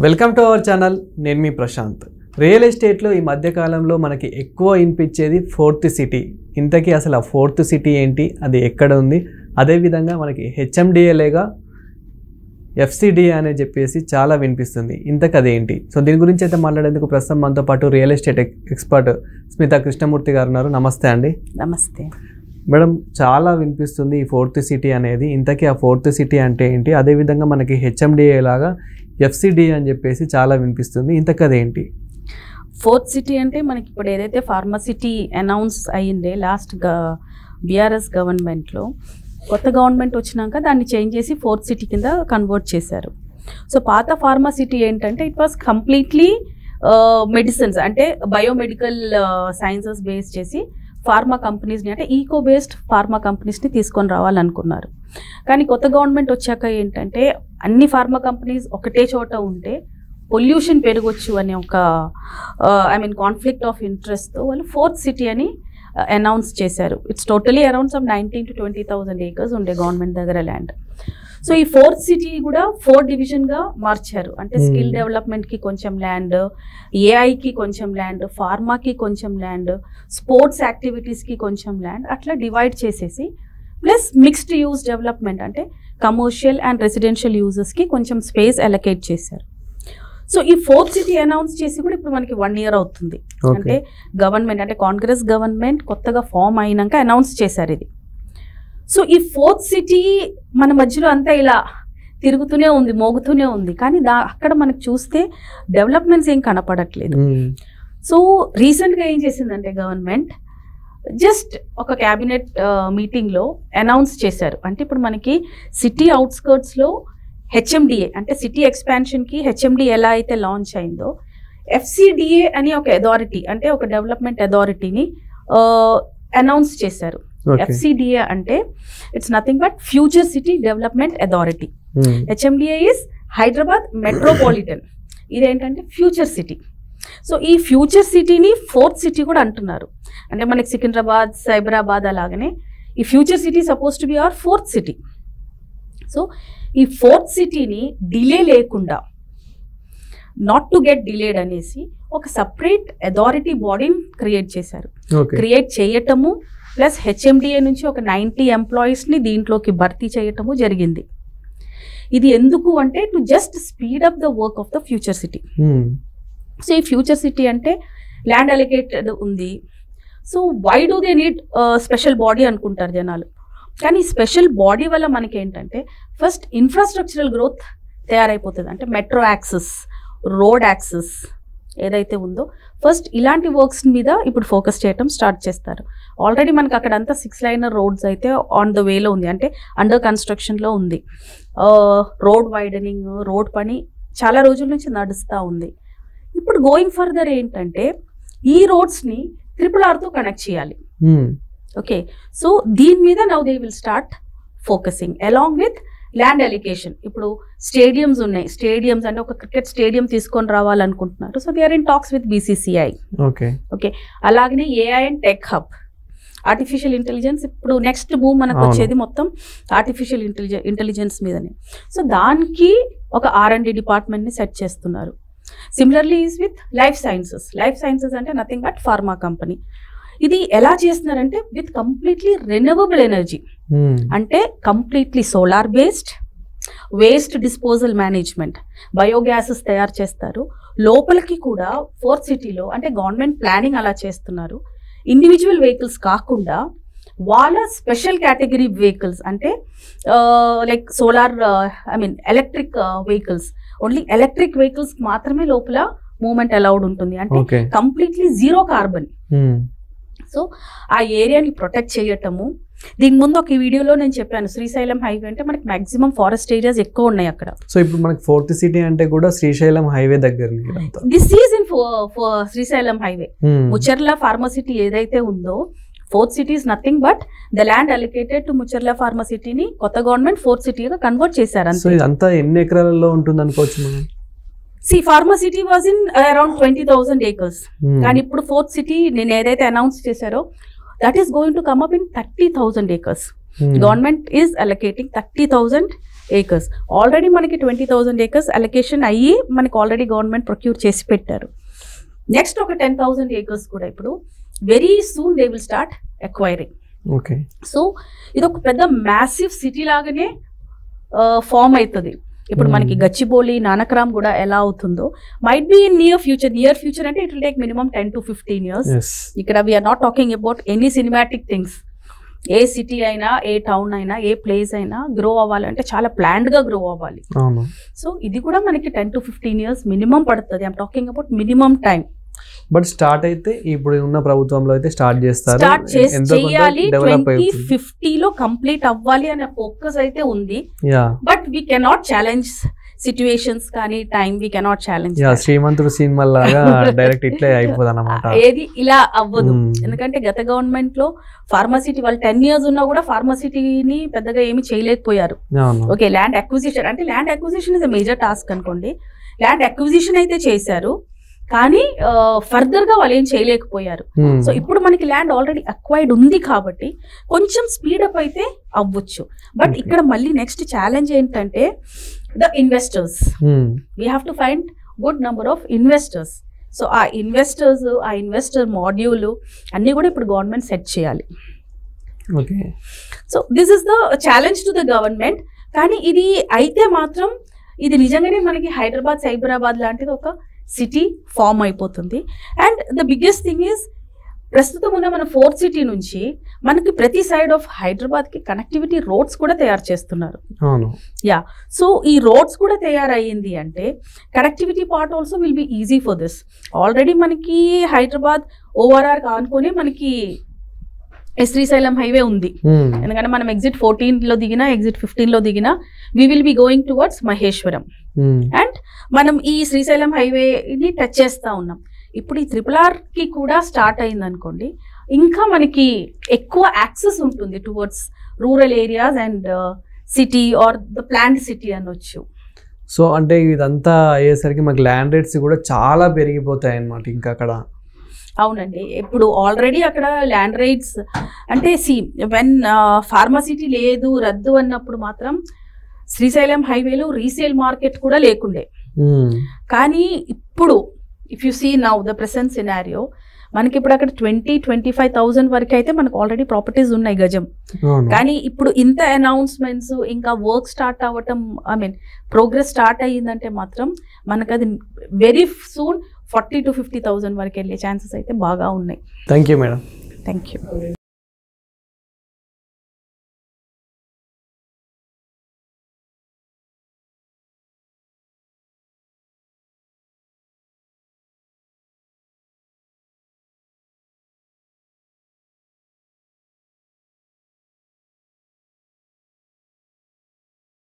Welcome to our channel. నేను మీ Prashanth. Real ఎస్టేట్లో ఈ మధ్యకాలంలో మనకి ఎక్కువ వినిపించేది ఫోర్త్ సిటీ. ఇంతకీ అసలు ఆ ఫోర్త్ సిటీ ఏంటి, అది ఎక్కడ ఉంది, అదేవిధంగా మనకి హెచ్ఎండిఏలేగా ఎఫ్సిడిఏ అని చెప్పేసి చాలా వినిపిస్తుంది. ఇంతకు అదేంటి? సో దీని గురించి అయితే మాట్లాడేందుకు ప్రస్తుతం మనతో పాటు real estate expert Smita Krishnamurthy గారు ఉన్నారు. నమస్తే అండి. నమస్తే మేడం. చాలా వినిపిస్తుంది ఈ ఫోర్త్ సిటీ అనేది. ఇంతకీ ఆ ఫోర్త్ సిటీ అంటే ఏంటి, అదేవిధంగా మనకి హెచ్ఎండిఏ లాగా ఎఫ్సిడిఏ అని చెప్పేసి చాలా వినిపిస్తుంది. ఇంతకు అదేంటి? ఫోర్త్ సిటీ అంటే మనకి ఇప్పుడు ఏదైతే ఫార్మసిటీ అనౌన్స్ అయ్యిందే లాస్ట్ బీఆర్ఎస్ గవర్నమెంట్లో, కొత్త గవర్నమెంట్ వచ్చినాక దాన్ని చేంజ్ చేసి ఫోర్త్ సిటీ కింద కన్వర్ట్ చేశారు. సో పాత ఫార్మసిటీ ఏంటంటే ఇట్ వాస్ కంప్లీట్లీ మెడిసిన్స్, అంటే బయోమెడికల్ సైన్సెస్ బేస్ చేసి ఫార్మా కంపెనీస్ని, అంటే ఈకో బేస్డ్ ఫార్మా కంపెనీస్ని తీసుకొని రావాలనుకున్నారు. కానీ కొత్త గవర్నమెంట్ వచ్చాక ఏంటంటే అన్ని ఫార్మా కంపెనీస్ ఒకటే చోట ఉంటే పొల్యూషన్ పెరగొచ్చు అనే ఒక కాన్ఫ్లిక్ట్ ఆఫ్ ఇంట్రెస్ట్తో వాళ్ళు ఫోర్త్ సిటీ అని అనౌన్స్ చేశారు. It's totally around some 19,000 to 20,000 acres ఉండే గవర్నమెంట్ దగ్గర ల్యాండ్. సో ఈ ఫోర్త్ సిటీ కూడా 4 డివిజన్గా మార్చారు. అంటే స్కిల్ డెవలప్మెంట్కి కొంచెం ల్యాండ్, ఏఐకి కొంచెం ల్యాండ్, ఫార్మాకి కొంచెం ల్యాండ్, స్పోర్ట్స్ యాక్టివిటీస్కి కొంచెం ల్యాండ్, అట్లా డివైడ్ చేసేసి ప్లస్ మిక్స్డ్ యూజ్ డెవలప్మెంట్ అంటే కమర్షియల్ అండ్ రెసిడెన్షియల్ యూజెస్కి కొంచెం స్పేస్ అలొకేట్ చేశారు. సో ఈ ఫోర్త్ సిటీ అనౌన్స్ చేసి కూడా ఇప్పుడు మనకి 1 year అవుతుంది. అంటే గవర్నమెంట్, అంటే కాంగ్రెస్ గవర్నమెంట్ కొత్తగా ఫామ్ అయినాక అనౌన్స్ చేశారు ఇది. సో ఈ ఫోర్త్ సిటీ మన మధ్యలో అంతా ఇలా తిరుగుతూనే ఉంది, మోగుతూనే ఉంది, కానీ అక్కడ మనకు చూస్తే డెవలప్మెంట్స్ ఏం కనపడట్లేదు. సో రీసెంట్గా ఏం చేసిందంటే గవర్నమెంట్ జస్ట్ ఒక క్యాబినెట్ మీటింగ్లో అనౌన్స్ చేశారు. అంటే ఇప్పుడు మనకి సిటీ అవుట్స్కర్ట్స్లో హెచ్ఎండిఏ, అంటే సిటీ ఎక్స్పాన్షన్కి హెచ్ఎండిఏ ఎలా అయితే లాంచ్ అయిందో, ఎఫ్సిడిఏ అని ఒక అథారిటీ, అంటే ఒక డెవలప్మెంట్ అథారిటీని అనౌన్స్ చేశారు. ఎఫ్సిడిఏ అంటే it's nothing but future city development authority. HMDA is Hyderabad metropolitan, ఇదేంటంటే ఫ్యూచర్ సిటీ. సో ఈ ఫ్యూచర్ సిటీని ఫోర్త్ సిటీ కూడా అంటున్నారు. అంటే మనకి సికింద్రాబాద్, సైబరాబాద్ అలాగనే ఈ future city suppose to be our fourth city. So ఈ ఫోర్త్ సిటీని డిలే లేకుండా, నాట్ టు గెట్ డిలేడ్ అనేసి ఒక సపరేట్ అథారిటీ బాడీని క్రియేట్ చేశారు. క్రియేట్ చేయటము ప్లస్ హెచ్ఎండిఏ నుంచి ఒక 90 ఎంప్లాయీస్ని దీంట్లోకి భర్తీ చేయటము జరిగింది. ఇది ఎందుకు అంటే to just speed up the work of the future city. So ఈ ఫ్యూచర్ సిటీ అంటే ల్యాండ్ అలికేటెడ్ ఉంది. So why do they need special body అనుకుంటారు జనాలు. కానీ స్పెషల్ బాడీ వల్ల మనకి ఏంటంటే ఫస్ట్ ఇన్ఫ్రాస్ట్రక్చరల్ గ్రోత్ తయారైపోతుంది. అంటే మెట్రో యాక్సెస్, రోడ్ యాక్సెస్ ఏదైతే ఉందో ఫస్ట్ ఇలాంటి వర్క్స్ మీద ఇప్పుడు ఫోకస్ చేయడం స్టార్ట్ చేస్తారు. ఆల్రెడీ మనకి అక్కడంతా 6 lane రోడ్స్ అయితే ఆన్ ద వేలో ఉంది, అంటే అండర్ కన్స్ట్రక్షన్లో ఉంది. రోడ్ వైడనింగ్, రోడ్ పని చాలా రోజుల నుంచి నడుస్తూ ఉంది. ఇప్పుడు గోయింగ్ ఫర్దర్ ఏంటంటే ఈ రోడ్స్ని RRRతో కనెక్ట్ చేయాలి. ఓకే, సో దీని మీద now they will start focusing along with land allocation. ఇప్పుడు స్టేడియంస్ ఉన్నాయి, స్టేడియంస్ అంటే ఒక క్రికెట్ స్టేడియం తీసుకొని రావాలనుకుంటున్నారు. So they are in talks with BCCI. Okay, అలాగనే AI and tech hub, artificial intelligence. ఇప్పుడు నెక్స్ట్ మూవ్ మనకు వచ్చేది మొత్తం ఆర్టిఫిషియల్ ఇంటెలిజెన్స్ మీదనే. సో దానికి ఒక R&D డిపార్ట్మెంట్ని సెట్ చేస్తున్నారు. Similarly is with life sciences. Life sciences అంటే నథింగ్ బట్ ఫార్మా కంపెనీ. ఇది ఎలా చేస్తున్నారంటే విత్ కంప్లీట్లీ రెన్యూవబుల్ ఎనర్జీ, అంటే completely solar based, waste disposal management, biogases తయారు చేస్తారు. లోపలికి కూడా ఫోర్త్ సిటీలో అంటే గవర్నమెంట్ ప్లానింగ్ అలా చేస్తున్నారు. ఇండివిజువల్ వెహికల్స్ కాకుండా వాళ్ళ స్పెషల్ కేటగిరీ వెహికల్స్, అంటే like solar electric vehicles, only electric vehicles మాత్రమే లోపల మూవ్మెంట్ అలౌడ్ ఉంటుంది. అంటే కంప్లీట్లీ జీరో కార్బన్. సో ఆ ఏరియాని ప్రొటెక్ట్ చేయటము. దీని ముందు ఒక వీడియోలో నేను చెప్పాను, శ్రీశైలం హైవే అంటే మనకి మాక్సిమం ఫారెస్ట్ ఏరియాస్ ఎక్కువ ఉన్నాయి అక్కడ. సో ఇప్పుడు మనకి ఫోర్త్ సిటీ అంటే కూడా శ్రీశైలం హైవే దగ్గర, this is in Srisailam highway. Mucherla pharma city ఏదైతే ఉందో fourth city is nothing but the land allocated to Mucherla ఫార్మసిటీని కొత్త గవర్నమెంట్ ఫోర్త్ సిటీగా కన్వర్ట్ చేశారు. అంతా ఎన్ని ఎకరాలలో ఉంటుంది అనుకోవచ్చు మనం? ఫార్మసిటీ వాజ్ ఇన్ అరౌండ్ 20,000 acres. కానీ ఇప్పుడు ఫోర్త్ సిటీ నేను ఏదైతే అనౌన్స్ చేశారో that is going to come up in 30,000 acres. Government is allocating 30,000 acres already మనకి 20,000 ఏకర్స్ అలొకేషన్ అయ్యి మనకి ఆల్రెడీ గవర్నమెంట్ ప్రొక్యూర్ చేసి పెట్టారు. నెక్స్ట్ ఒక 10,000 ఏకర్స్ కూడా ఇప్పుడు very soon they will start acquiring. Okay, so ఇది ఒక పెద్ద మ్యాసివ్ సిటీ లాగానే ఫామ్ అవుతుంది. ఇప్పుడు మనకి గచ్చిబౌలి, నానక్రామ్ కూడా ఎలా అవుతుందో might be in near future అంటే it will take minimum 10 to 15 years. ఇక్కడ we're not talking about any cinematic things. ఏ సిటీ అయినా, ఏ టౌన్ అయినా, ఏ ప్లేస్ అయినా గ్రో అవ్వాలంటే చాలా ప్లాన్డ్ గా గ్రో అవ్వాలి. సో ఇది కూడా మనకి 10 to 15 years మినిమం పడుతుంది. I'm talking about minimum time. But start అయితే ఇప్పుడు ఉన్న ప్రభుత్వంలో అయితే స్టార్ట్ చేస్తారు, చేయాలి. 2050లో కంప్లీట్ అవ్వాలి అనే ఫోకస్ అయితే ఉంది. But we cannot challenge situations కానీ time we cannot challenge. Srimanthudu cinema లాగా డైరెక్ట్ ఇట్లే అయిపోదు అన్నమాట. ఏది ఇలా అవ్వదు. ఎందుకంటే గత గవర్నమెంట్ లో ఫార్మసిటీ వాళ్ళు 10 years ఉన్నా కూడా ఫార్మసిటీని పెద్దగా ఏమి చేయలేకపోయారు. ఓకే, ల్యాండ్ అక్విజిషన్ అంటే land acquisition is a major task అనుకోండి. ల్యాండ్ అక్విజిషన్ అయితే చేశారు కానీ ఫర్దర్ గా వాళ్ళు ఏం చేయలేకపోయారు. సో ఇప్పుడు మనకి ల్యాండ్ ఆల్రెడీ అక్వైర్డ్ ఉంది కాబట్టి కొంచెం స్పీడప్ అయితే అవ్వచ్చు. బట్ ఇక్కడ మళ్ళీ నెక్స్ట్ ఛాలెంజ్ ఏంటంటే the investors. We have to find good number of investors. So ఆ ఇన్వెస్టర్ మాడ్యూల్ అన్ని కూడా ఇప్పుడు గవర్నమెంట్ సెట్ చేయాలి. So this is the challenge to the government. కానీ ఇది అయితే మాత్రం ఇది నిజంగానే మనకి హైదరాబాద్, సైబరాబాద్ లాంటిది ఒక సిటీ ఫామ్ అయిపోతుంది. And the biggest thing is ప్రస్తుతం ఉన్న మన 4th సిటీ నుంచి మనకి ప్రతి సైడ్ ఆఫ్ హైదరాబాద్ కి కనెక్టివిటీ రోడ్స్ కూడా తయారు చేస్తున్నారు. యా, సో ఈ రోడ్స్ కూడా తయారయ్యింది అంటే connectivity part also will be easy for this. Already మనకి హైదరాబాద్ ఓఆర్ఆర్ కానుకొని మనకి శ్రీశైలం హైవే ఉంది. ఎందుకంటే మనం exit 14 లో దిగినా, exit 15 లో దిగినా we will be going towards Maheshwaram. And మనం ఈ శ్రీశైలం హైవేని టచ్ చేస్తా ఉన్నాం. ఇప్పుడు ఈ RRR కి కూడా స్టార్ట్ అయింది అనుకోండి, ఇంకా మనకి ఎక్కువ యాక్సెస్ ఉంటుంది towards rural areas and city or the plant city అనొచ్చు. సో అంటే ఇదంతా అయ్యేసరికి మనకి ల్యాండ్ రేట్స్ కూడా చాలా పెరిగిపోతాయి అన్నమాట ఇంకా అక్కడ. అవునండి, ఇప్పుడు ఆల్రెడీ అక్కడ ల్యాండ్ రైట్స్ అంటే వెన్ ఫార్మసిటీ లేదు, రద్దు అన్నప్పుడు మాత్రం శ్రీశైలం హైవేలో రీసేల్ మార్కెట్ కూడా లేకుండే. కానీ ఇప్పుడు if you see now the present scenario మనకి ఇప్పుడు అక్కడ 20-25,000 వరకు అయితే మనకు ఆల్రెడీ ప్రాపర్టీస్ ఉన్నాయి గజం. కానీ ఇప్పుడు ఇంత అనౌన్స్మెంట్స్ ఇంకా వర్క్ స్టార్ట్ అవ్వటం, ఐ మీన్ ప్రోగ్రెస్ స్టార్ట్ అయ్యిందంటే మాత్రం మనకు అది వెరీ సూన్ 40,000 to 50,000 వరకు వెళ్ళే ఛాన్సెస్ అయితే బాగా ఉన్నాయి. Thank you madam. Thank you.